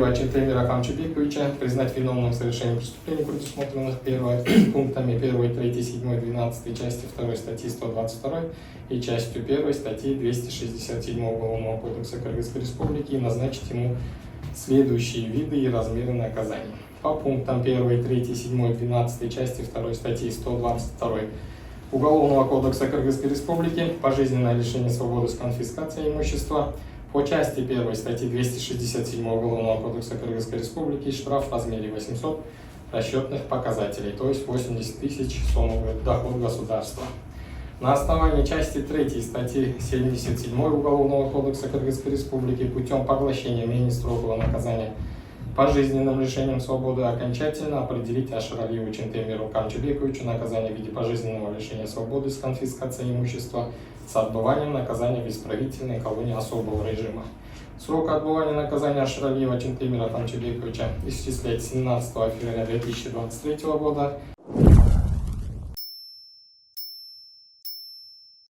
Ашаралиева Чентемира Камчебековича признать виновным в совершении преступлений, предусмотренных пунктами 1, 3, 7, 12 части 2 статьи 122 и частью 1 статьи 267 Уголовного кодекса Кыргызской Республики, и назначить ему следующие виды и размеры наказаний. По пунктам 1, 3, 7, 12 части 2 статьи 122 Уголовного кодекса Кыргызской Республики пожизненное лишение свободы с конфискацией имущества. По части 1 статьи 267 Уголовного кодекса Кыргызской Республики штраф в размере 800 расчетных показателей, то есть 80 тысяч сомовый доход государства. На основании части 3 статьи 77 Уголовного кодекса Кыргызской Республики путем поглощения менее строгого наказания пожизненным лишением свободы окончательно определить Ашаралиеву Чентемиру Камчебековичу наказание в виде пожизненного лишения свободы с конфискацией имущества с отбыванием наказания в исправительной колонии особого режима. Срок отбывания наказания Ашаралиева Чентемира Камчебековича исчислять с 17 февраля 2023 года